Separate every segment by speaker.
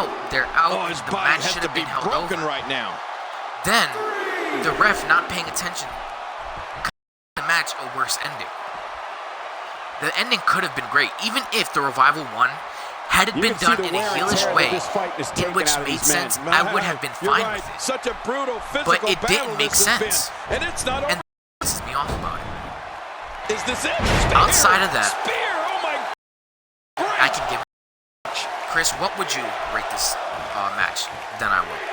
Speaker 1: out. They're out.
Speaker 2: Oh, his
Speaker 1: the
Speaker 2: body
Speaker 1: match
Speaker 2: has
Speaker 1: should
Speaker 2: to
Speaker 1: have
Speaker 2: be
Speaker 1: been held
Speaker 2: broken
Speaker 1: over.
Speaker 2: right now.
Speaker 1: Then, the ref not paying attention. The match a worse ending. The ending could have been great, even if the Revival won. Had it been done in a heelish way, in which made sense, I would have been fine with it.
Speaker 2: Such a brutal physical
Speaker 1: but it didn't make sense.
Speaker 2: And it's not
Speaker 1: and that pisses me off about it.
Speaker 2: Is this it?
Speaker 1: Outside of that,
Speaker 2: Spear! Oh my!
Speaker 1: I can give. Chris, what would you rate this match? Then I would.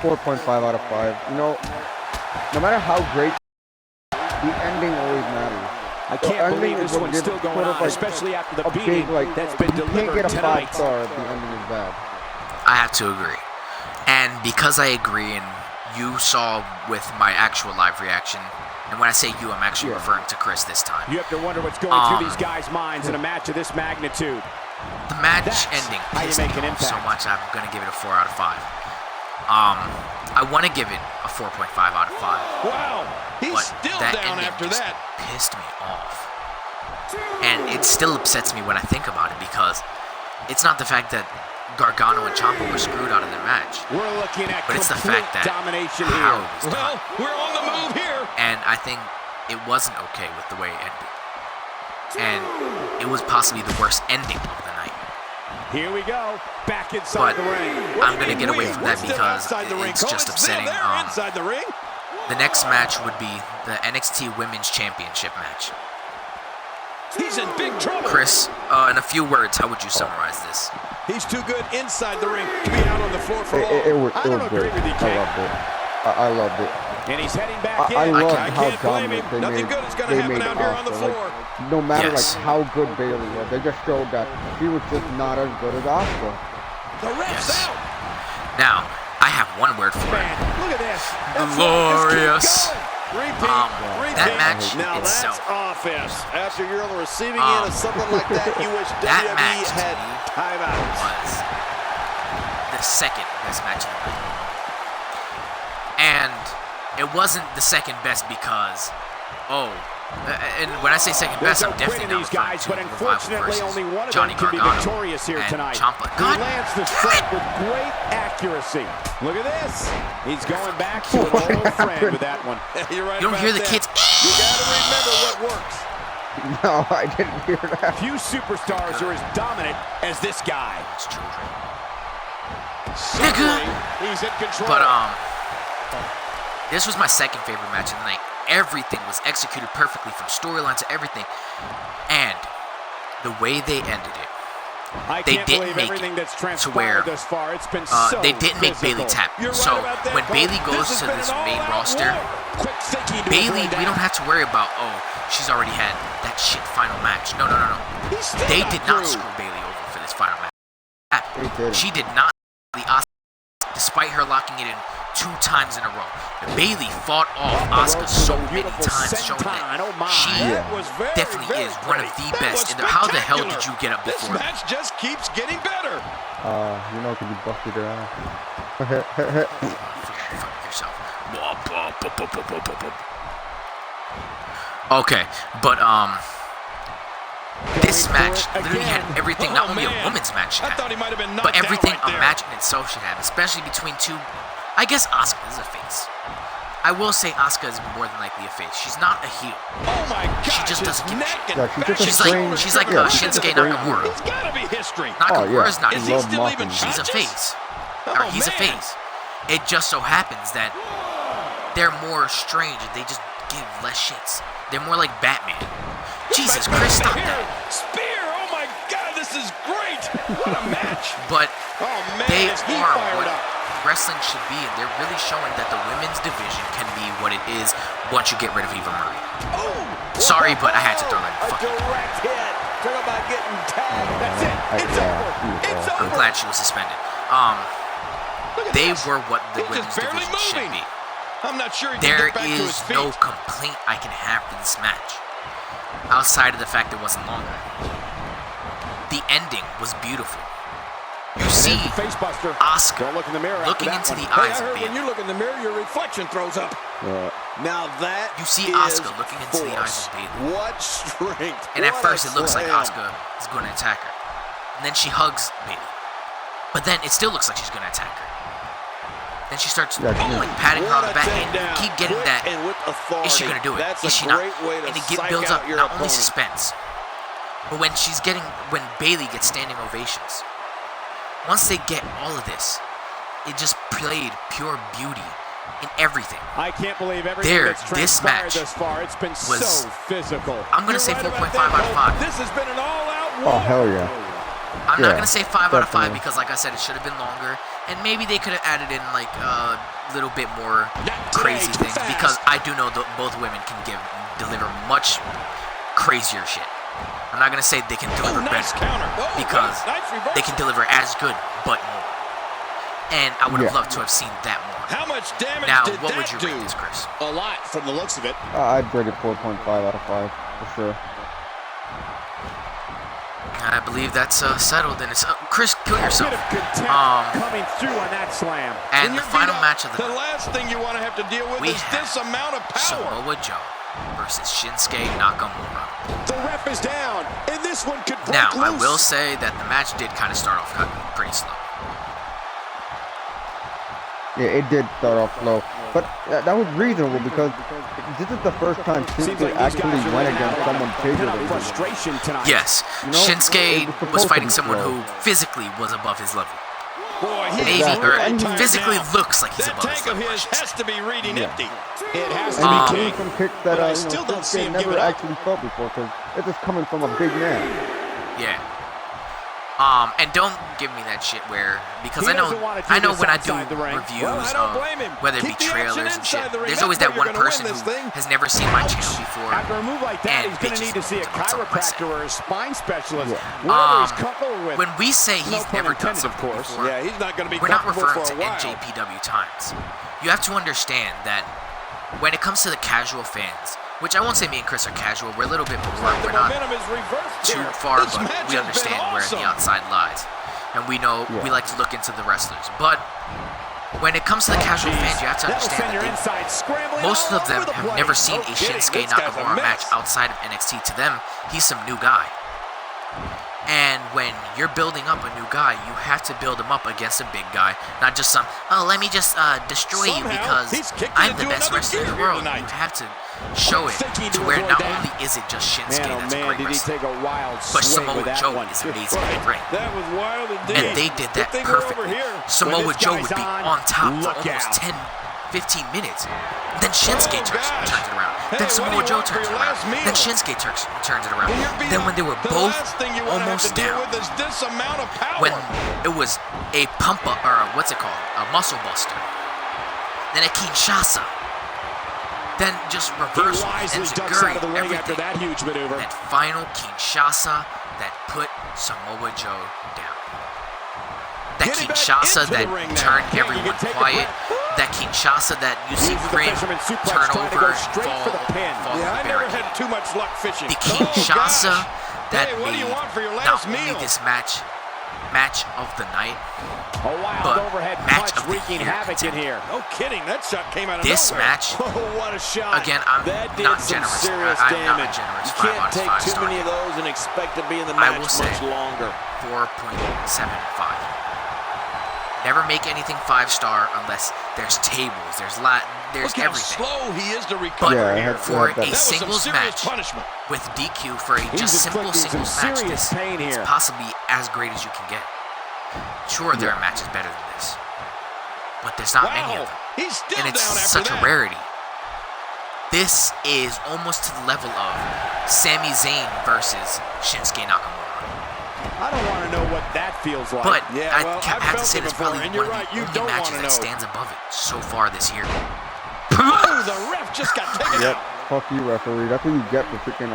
Speaker 3: 4.5 out of 5. You know, no matter how great, the ending always matters.
Speaker 4: I can't believe this one's still going on, especially after the beating that's been delivered tonight. You can't get a 5-star if the ending is bad.
Speaker 1: I have to agree. And because I agree, and you saw with my actual live reaction, and when I say you, I'm actually referring to Chris this time.
Speaker 4: You have to wonder what's going through these guys' minds in a match of this magnitude.
Speaker 1: The match ending pissed me off so much, I'm going to give it a 4 out of 5. I want to give it a 4.5 out of 5.
Speaker 2: Wow, he's
Speaker 1: but
Speaker 2: still
Speaker 1: that
Speaker 2: down
Speaker 1: ending
Speaker 2: after
Speaker 1: just
Speaker 2: that.
Speaker 1: Pissed me off. And it still upsets me when I think about it, because it's not the fact that Gargano and Ciampa were screwed out of their match.
Speaker 4: We're looking at
Speaker 1: but it's the fact that
Speaker 4: domination
Speaker 1: how
Speaker 4: here.
Speaker 1: it was done.
Speaker 2: Well, we're on the move here.
Speaker 1: And I think it wasn't okay with the way it ended. And it was possibly the worst ending of the night.
Speaker 4: Here we go, back inside the ring.
Speaker 1: I'm going to get away from that because it's just upsetting.
Speaker 2: Inside the ring.
Speaker 1: The next match would be the NXT Women's Championship match.
Speaker 2: He's in big trouble.
Speaker 1: Chris, in a few words, how would you summarize this?
Speaker 2: He's too good inside the ring to be out on the floor for long.
Speaker 3: It was great. I loved it. I loved it.
Speaker 4: And he's heading back in.
Speaker 3: I love how
Speaker 2: dominant
Speaker 3: they made Asuka. Like, no matter like how good Bayley was, they just showed that she was just not as good as Asuka.
Speaker 2: The ref's out.
Speaker 1: Now, I have one word for it.
Speaker 4: Look at this.
Speaker 1: Glorious.
Speaker 2: That
Speaker 1: match
Speaker 5: now
Speaker 1: itself.
Speaker 5: That's offense. After you're on the receiving end of something like that, you wish
Speaker 1: that
Speaker 5: WWE
Speaker 1: match
Speaker 5: had timeouts.
Speaker 1: Was the second best match of the night. And it wasn't the second best because, and when I say second best, I'm definitely not referring to the Revival versus Johnny Gargano and Ciampa.
Speaker 4: God, lands the strike with great accuracy. Look at this. He's going back to an old friend with that one.
Speaker 2: You're right.
Speaker 1: You don't hear the kids.
Speaker 2: You gotta remember what works.
Speaker 3: No, I didn't hear that.
Speaker 4: Few superstars are as dominant as this guy.
Speaker 1: It's children.
Speaker 2: He's in control.
Speaker 1: But this was my second favorite match of the night. Everything was executed perfectly, from storyline to everything. And the way they ended it, they didn't make it to where they didn't make Bayley tap. So when Bayley goes to this main roster, Bayley, we don't have to worry about, she's already had that shit final match. No. They did not screw Bayley over for this final match. She did not. Despite her locking it in 2 times in a row. Bayley fought off Asuka so many times, showing that she definitely is one of the best. And how the hell did you get up before
Speaker 2: this match just keeps getting better.
Speaker 3: You know, because you busted her ass.
Speaker 1: Fuck yourself. Okay, but this match literally had everything not only a women's match should have, but everything a match in itself should have, especially between two. I guess Asuka is a face. I will say Asuka is more than likely a face. She's not a heel.
Speaker 2: Oh my God!
Speaker 1: She just doesn't give a shit.
Speaker 3: Yeah,
Speaker 1: she's like Shinsuke Nakamura.
Speaker 2: It's gotta be history.
Speaker 1: Nakamura's not.
Speaker 2: Is he still even
Speaker 1: She's a
Speaker 2: conscious?
Speaker 1: face. Or he's a face. It just so happens that they're more strange. They just give less shits. They're more like Batman. Jesus Christ, stop that.
Speaker 2: Spear! Oh my God, this is great! What a match!
Speaker 1: But they are what
Speaker 2: up.
Speaker 1: wrestling should be, and they're really showing that the women's division can be what it is once you get rid of Eva Marie. Sorry, but I had to throw that in. Fuck it.
Speaker 5: Direct hit. Talk about getting tagged. That's it. It's over. It's over.
Speaker 1: I'm glad she was suspended. They were what the women's division should be.
Speaker 2: I'm not sure he
Speaker 1: there
Speaker 2: can get back to his
Speaker 1: is
Speaker 2: feet.
Speaker 1: no complaint I can have for this match, outside of the fact it wasn't longer. The ending was beautiful. You see Asuka looking into the eyes of Bayley.
Speaker 2: When you look in the mirror, your reflection throws up.
Speaker 5: Now that
Speaker 1: you see Asuka looking into the eyes of Bayley.
Speaker 5: What strength!
Speaker 1: And at first it looks like Asuka is going to attack her, and then she hugs Bayley. But then it still looks like she's going to attack her. Then she starts patting her on the back, and you keep getting that. Is she going to do it? Is she not? And it builds up not only suspense, but when Bayley gets standing ovations. Once they get all of this, it just played pure beauty in everything.
Speaker 4: I can't believe everything that's transpired thus far. It's been so physical.
Speaker 1: I'm going to say 4.5 out of 5.
Speaker 2: This has been an all-out war.
Speaker 3: Oh, hell yeah.
Speaker 1: I'm not going to say 5 out of 5 because, like I said, it should have been longer. And maybe they could have added in, like, a little bit more crazy things. Because I do know that both women can deliver much crazier shit. I'm not going to say they can deliver better. Because they can deliver as good, but more. And I would have loved to have seen that more.
Speaker 2: How much damage
Speaker 1: now,
Speaker 2: did
Speaker 1: what
Speaker 2: that
Speaker 1: would you rate this, Chris?
Speaker 5: A lot from the looks of it.
Speaker 3: I'd rate it 4.5 out of 5, for sure.
Speaker 1: I believe that's settled, and it's Chris, kill yourself.
Speaker 4: Coming through on that slam.
Speaker 1: And the final match of the
Speaker 2: night. The last thing you want to have to deal with is this amount of power.
Speaker 1: Samoa Joe versus Shinsuke Nakamura.
Speaker 4: The ref is down, and this one could break
Speaker 1: now,
Speaker 4: loose.
Speaker 1: I will say that the match did kind of start off pretty slow.
Speaker 3: Yeah, it did start off slow, but that was reasonable because this is the first time Shinsuke actually went against someone bigger than him.
Speaker 1: Yes, Shinsuke was fighting someone who physically was above his level.
Speaker 2: Boy,
Speaker 1: physically looks like he's above his level.
Speaker 2: The tank of his has to be reading empty.
Speaker 4: It has to
Speaker 3: be.
Speaker 4: And
Speaker 3: some kicks that Shinsuke never actually felt before because it's just coming from a big man.
Speaker 1: Yeah. And don't give me that shit because I know when I do reviews, whether it be trailers and shit, there's always that one person who has never seen my channel before.
Speaker 4: After a move like that, he's going to need to see a chiropractor or a spine specialist.
Speaker 1: When we say he's never done something before,
Speaker 2: he's not going to be
Speaker 1: we're not referring to NJPW times. You have to understand that when it comes to the casual fans, which I won't say me and Chris are casual. We're a little bit more. We're not too far, but we understand where the outside lies. And we know we like to look into the wrestlers. But when it comes to the casual fans, you have to understand that most of them have never seen a Shinsuke Nakamura match outside of NXT. To them, he's some new guy. And when you're building up a new guy, you have to build him up against a big guy, not just some, let me just destroy you because I'm the best wrestler in the world. You have to show it to where not only is it just Shinsuke that's a great wrestler, but Samoa Joe is amazing in the ring. And they did that perfectly. Samoa Joe would be on top for almost 10-15 minutes. Then Shinsuke turns it around. Then Samoa Joe turns it around. Then Shinsuke turns it around. Then when they were both almost down, when it was a a muscle buster, then a Kinshasa, then just reversal and Zaguri, everything. That final Kinshasa that put Samoa Joe down. That Kinshasa that turned everyone quiet. That Kinshasa that you see Finn turn over and fall off the barricade. The Kinshasa that made not only this match of the night, but match of the year.
Speaker 2: No kidding, that shot came out of
Speaker 1: this
Speaker 2: nowhere.
Speaker 1: match,
Speaker 2: what a shot.
Speaker 1: Again, I'm not generous. I'm not a generous 5 out of 5 star.
Speaker 5: Many of those and expect to be in the match much longer.
Speaker 1: 4.75. Never make anything 5-star unless there's tables, there's everything.
Speaker 2: Slow he is to recover.
Speaker 1: But for a singles match with DQ, for a just simple singles match, this is possibly as great as you can get. Sure, there are matches better than this, but there's not many of them, and it's such a rarity. This is almost to the level of Sami Zayn versus Shinsuke Nakamura.
Speaker 4: I don't want to know what that feels like.
Speaker 1: But I have to say that's probably one of the only matches that stands above it so far this year.
Speaker 2: Oh, the ref just got taken out.
Speaker 3: Fuck you, referee. That's what you get for freaking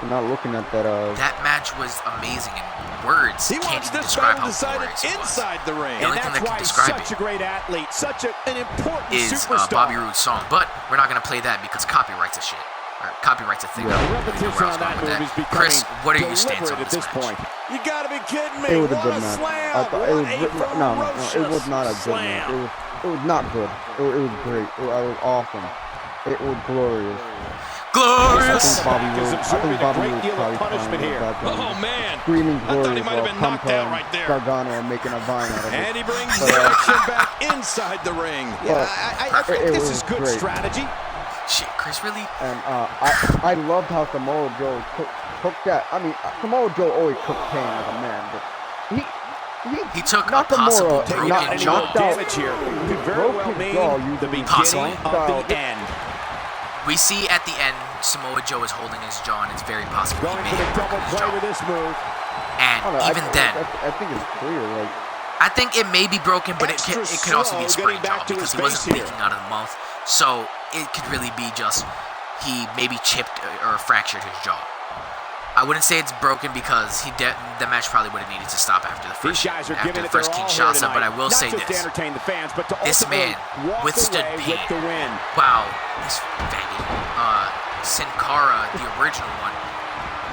Speaker 3: not looking at that.
Speaker 1: That match was amazing, and words can't even describe how glorious it was.
Speaker 2: The ring.
Speaker 1: The only thing that can describe it
Speaker 4: such a great athlete, such an important
Speaker 1: is
Speaker 4: superstar.
Speaker 1: Bobby Roode's song, but we're not going to play that because copyright's a shit. Or copyright's a thing.
Speaker 4: The repetition on that move is becoming
Speaker 1: Chris, what are your stance on
Speaker 4: at this point?
Speaker 2: You gotta be kidding me.
Speaker 3: It was a good match. I thought it was not a good match. It was not good. It was great. It was awesome. It was glorious.
Speaker 1: Glorious.
Speaker 3: I think Bobby Roode probably
Speaker 4: punishment here.
Speaker 2: Oh, man.
Speaker 3: Screaming
Speaker 2: I thought he
Speaker 3: glorious
Speaker 2: might have
Speaker 3: while
Speaker 2: been knocked
Speaker 3: Pumpa
Speaker 2: out
Speaker 3: and
Speaker 2: right there.
Speaker 3: Gargano are making a vine out of it.
Speaker 2: And he brings the action back inside the ring.
Speaker 4: Yeah, I think
Speaker 3: it
Speaker 4: this
Speaker 3: was
Speaker 4: is good
Speaker 3: great.
Speaker 4: strategy.
Speaker 1: Shit, Chris, really?
Speaker 3: And I loved how Samoa Joe cooked that. I mean, Samoa Joe always cooked pain like a man, but
Speaker 1: He took a possible broken jaw.
Speaker 4: Damage here could very well mean the beginning of the end.
Speaker 1: We see at the end, Samoa Joe is holding his jaw, and it's very possible
Speaker 4: Going
Speaker 1: he
Speaker 4: for
Speaker 1: may
Speaker 4: the
Speaker 1: have broken
Speaker 4: double
Speaker 1: his
Speaker 4: play
Speaker 1: jaw.
Speaker 4: with this move.
Speaker 1: And even then,
Speaker 3: I think it's clear. Like,
Speaker 1: I think it may be broken, but it could also be a
Speaker 2: slow
Speaker 1: sprained
Speaker 2: getting
Speaker 1: jaw
Speaker 2: back to
Speaker 1: because
Speaker 2: his
Speaker 1: he wasn't
Speaker 2: base
Speaker 1: leaking out of the mouth. So it could really be just he maybe chipped or fractured his jaw. I wouldn't say it's broken because the match probably would have needed to stop after the first Kinshasa, but I will say this. This man withstood pain. Wow, this faggot. Sin Cara, the original one,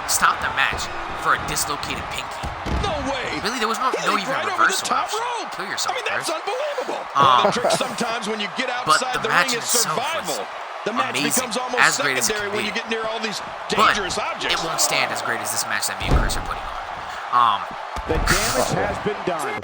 Speaker 1: stopped the match for a dislocated pinky.
Speaker 2: No way.
Speaker 1: Really, there was no even
Speaker 2: right
Speaker 1: reversal.
Speaker 2: over the top rope.
Speaker 1: Kill yourself,
Speaker 2: I mean, that's
Speaker 1: Chris.
Speaker 2: unbelievable. Well, the trick sometimes when you get
Speaker 1: But
Speaker 2: outside
Speaker 1: the
Speaker 2: the ring
Speaker 1: match
Speaker 2: is
Speaker 1: itself was
Speaker 2: survival. The match
Speaker 1: amazing,
Speaker 2: becomes almost
Speaker 1: as great as it
Speaker 2: secondary
Speaker 1: could
Speaker 2: when
Speaker 1: be.
Speaker 2: you get near all these
Speaker 1: But
Speaker 2: dangerous objects.
Speaker 1: it won't stand as great as this match that me and Chris are putting on.
Speaker 4: The damage has been done.